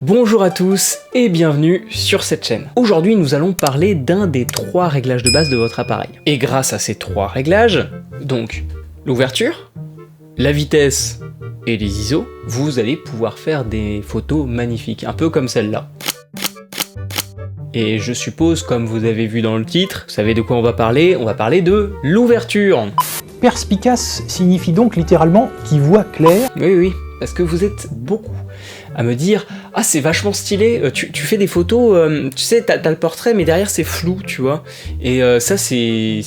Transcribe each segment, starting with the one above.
Bonjour à tous et bienvenue sur cette chaîne. Aujourd'hui nous allons parler d'un des 3 réglages de base de votre appareil. Et grâce à ces 3 réglages, donc l'ouverture, la vitesse et les ISO, vous allez pouvoir faire des photos magnifiques, un peu comme celle-là. Et je suppose, comme vous avez vu dans le titre, vous savez de quoi on va parler de l'ouverture. Perspicace signifie donc littéralement qui voit clair. Oui, parce que vous êtes beaucoup à me dire « Ah, c'est vachement stylé, tu fais des photos, tu sais, t'as le portrait, mais derrière c'est flou, tu vois. Et ça, c'est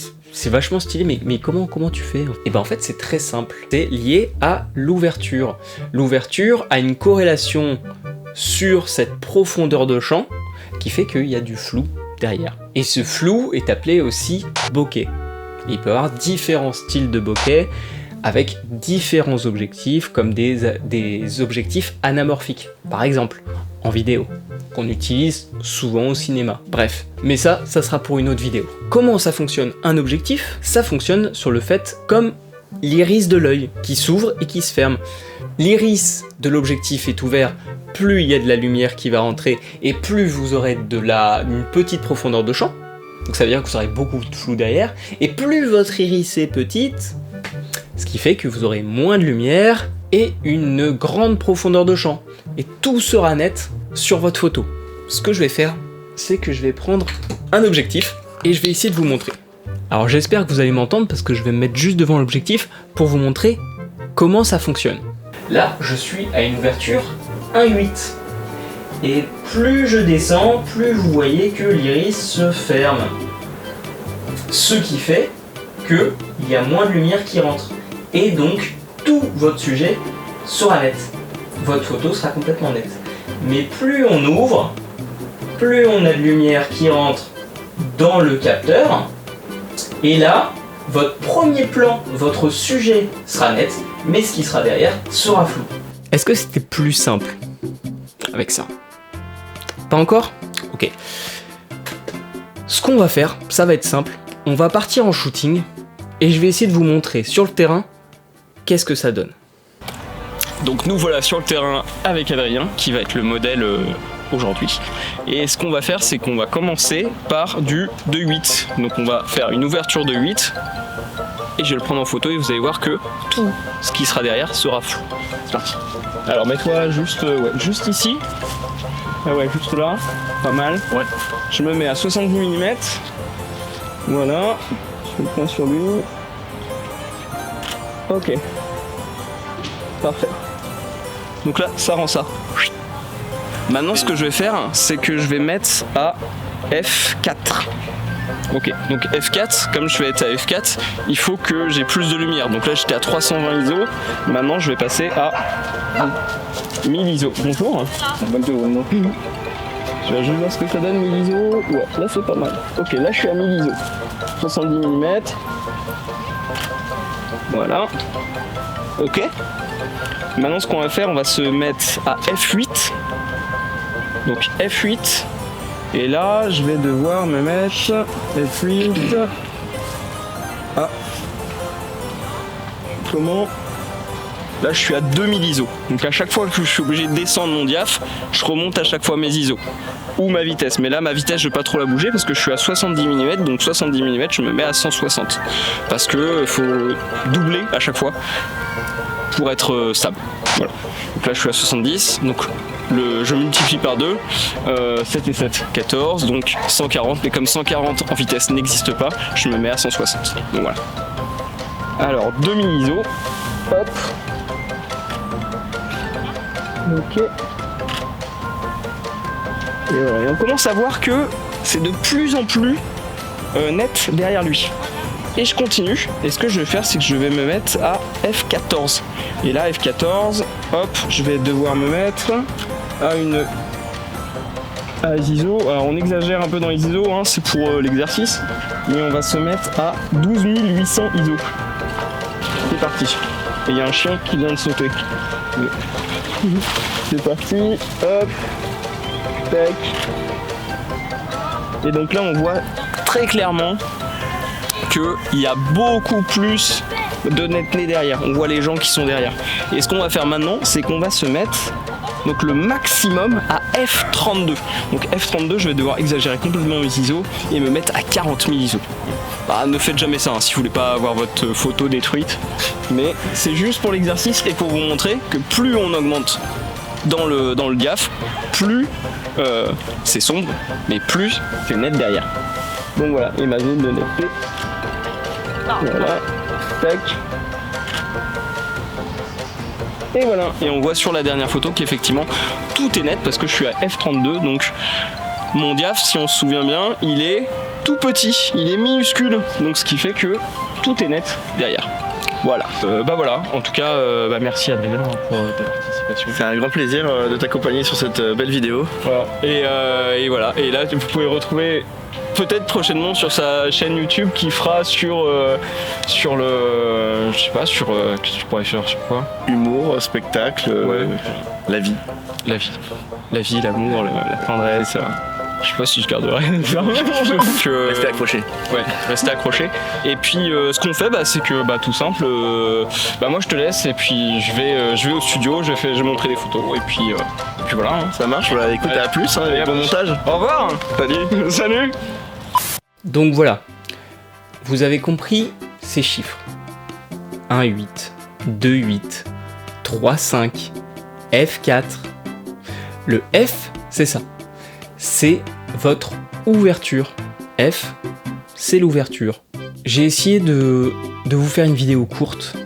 vachement stylé, mais comment tu fais ?» Et ben en fait, c'est très simple. C'est lié à l'ouverture. L'ouverture a une corrélation sur cette profondeur de champ qui fait qu'il y a du flou derrière. Et ce flou est appelé aussi bokeh. Il peut y avoir différents styles de bokeh, avec différents objectifs, comme des objectifs anamorphiques, par exemple, en vidéo, qu'on utilise souvent au cinéma. Bref, mais ça sera pour une autre vidéo. Comment ça fonctionne un objectif? Ça fonctionne sur le fait comme l'iris de l'œil, qui s'ouvre et qui se ferme. L'iris de l'objectif est ouvert, plus il y a de la lumière qui va rentrer, et plus vous aurez une petite profondeur de champ, donc ça veut dire que vous aurez beaucoup de flou derrière, et plus votre iris est petite, ce qui fait que vous aurez moins de lumière et une grande profondeur de champ. Et tout sera net sur votre photo. Ce que je vais faire, c'est que je vais prendre un objectif et je vais essayer de vous montrer. Alors j'espère que vous allez m'entendre parce que je vais me mettre juste devant l'objectif pour vous montrer comment ça fonctionne. Là, je suis à une ouverture 1.8. Et plus je descends, plus vous voyez que l'iris se ferme. Ce qui fait qu'il y a moins de lumière qui rentre. Et donc, tout votre sujet sera net. Votre photo sera complètement nette. Mais plus on ouvre, plus on a de lumière qui rentre dans le capteur. Et là, votre premier plan, votre sujet sera net, mais ce qui sera derrière sera flou. Est-ce que c'était plus simple avec ça? Pas encore? Ok. Ce qu'on va faire, ça va être simple. On va partir en shooting et je vais essayer de vous montrer sur le terrain qu'est-ce que ça donne. Donc nous voilà sur le terrain avec Adrien, qui va être le modèle aujourd'hui. Et ce qu'on va faire, c'est qu'on va commencer par du 2.8. Donc on va faire une ouverture de 8. Et je vais le prendre en photo et vous allez voir que tout ce qui sera derrière sera flou. C'est parti. Alors mets-toi juste ici. Ah ouais, juste là. Pas mal. Ouais. Je me mets à 70 mm. Voilà. Je le prends sur lui. Ok. Parfait. Donc là, ça rend ça. Maintenant, ce que je vais faire, c'est que je vais mettre à F4. Ok, donc F4, comme je vais être à F4, il faut que j'ai plus de lumière. Donc là, j'étais à 320 ISO. Maintenant, je vais passer à 1000 ISO. Bonjour. Bonjour. Je vais juste voir ce que ça donne, 1000 ISO. Ouais, là, c'est pas mal. Ok, là, je suis à 1000 ISO. 70 mm. Voilà. Ok. Maintenant, ce qu'on va faire, on va se mettre à F8. Donc F8. Et là, je vais devoir me mettre F8. Ah. Comment? Là, je suis à 2000 ISO. Donc à chaque fois que je suis obligé de descendre mon diaph, je remonte à chaque fois mes ISO. Ou ma vitesse. Mais là, ma vitesse, je ne vais pas trop la bouger parce que je suis à 70 mm. Donc 70 mm, je me mets à 160. Parce que faut doubler à chaque fois pour être stable. Voilà. Donc là, je suis à 70. Donc je multiplie par 2. 7 et 7, 14. Donc 140. Mais comme 140 en vitesse n'existe pas, je me mets à 160. Donc voilà. Alors, 2000 ISO. Hop. Ok. Et voilà. Et on commence à voir que c'est de plus en plus net derrière lui. Et je continue. Et ce que je vais faire, c'est que je vais me mettre à F14. Et là, F14, hop, je vais devoir me mettre à les ISO. Alors on exagère un peu dans les ISO, hein, c'est pour l'exercice. Mais on va se mettre à 12 800 ISO. C'est parti. Et il y a un chien qui vient de sauter. C'est parti. Hop. Tac. Et donc là, on voit très clairement qu'il y a beaucoup plus de netteté derrière. On voit les gens qui sont derrière. Et ce qu'on va faire maintenant, c'est qu'on va se mettre donc le maximum à f32. Donc f32, je vais devoir exagérer complètement mes ISO et me mettre à 40 000 ISO. Bah, ne faites jamais ça hein, si vous voulez pas avoir votre photo détruite, mais c'est juste pour l'exercice et pour vous montrer que plus on augmente dans le diaph, plus c'est sombre, mais plus c'est net derrière. Donc voilà, et ma zone de netteté. Voilà, tac. Et voilà, et on voit sur la dernière photo qu'effectivement tout est net parce que je suis à f32, donc mon diaph, si on se souvient bien, il est tout petit, il est minuscule, donc ce qui fait que tout est net derrière. Voilà, bah voilà, en tout cas, merci Adrien pour ta participation. C'est un grand plaisir de t'accompagner sur cette belle vidéo. Voilà. Et voilà, et là vous pouvez retrouver peut-être prochainement sur sa chaîne YouTube qui fera sur le, je sais pas, sur, qu'est-ce que tu pourrais faire sur quoi? Humour, spectacle, ouais. La vie. La vie, l'amour, la tendresse. Je sais pas si je garderai. Restez accrochés. Ouais, restez accrochés. Et puis ce qu'on fait, c'est que tout simple. Moi je te laisse et puis je vais au studio, je vais montrer des photos et puis voilà. Hein. Ça marche. Voilà, écoute, à plus. Hein, et bon montage. Au revoir. Salut. Salut. Donc voilà, vous avez compris ces chiffres. 1,8, 2,8, 3,5, F4. Le F, c'est ça. C'est votre ouverture. F, c'est l'ouverture. J'ai essayé de vous faire une vidéo courte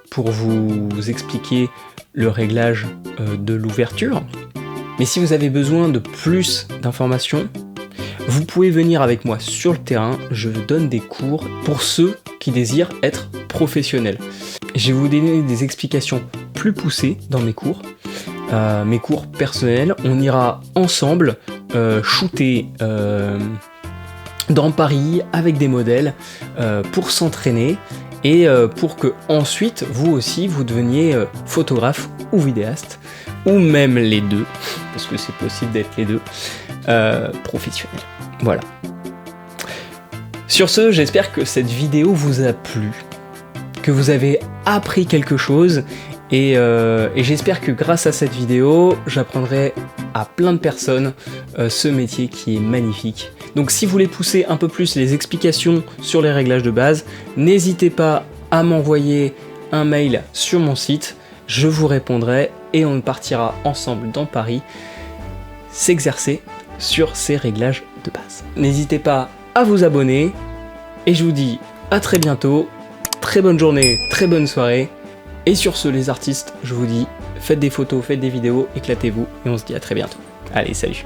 pour vous expliquer le réglage de l'ouverture. Mais si vous avez besoin de plus d'informations, vous pouvez venir avec moi sur le terrain. Je donne des cours pour ceux qui désirent être professionnels. Je vais vous donner des explications plus poussées dans mes cours personnels. On ira ensemble shooter dans Paris avec des modèles pour s'entraîner et pour que ensuite vous aussi vous deveniez photographe ou vidéaste ou même les deux, parce que c'est possible d'être les deux, professionnels. Voilà. Sur ce, j'espère que cette vidéo vous a plu, que vous avez appris quelque chose et j'espère que grâce à cette vidéo, j'apprendrai à plein de personnes ce métier qui est magnifique. Donc si vous voulez pousser un peu plus les explications sur les réglages de base, n'hésitez pas à m'envoyer un mail sur mon site, je vous répondrai et on partira ensemble dans Paris s'exercer sur ces réglages de base. N'hésitez pas à vous abonner et je vous dis à très bientôt, très bonne journée, très bonne soirée. Et sur ce, les artistes, je vous dis, faites des photos, faites des vidéos, éclatez-vous, et on se dit à très bientôt. Allez, salut!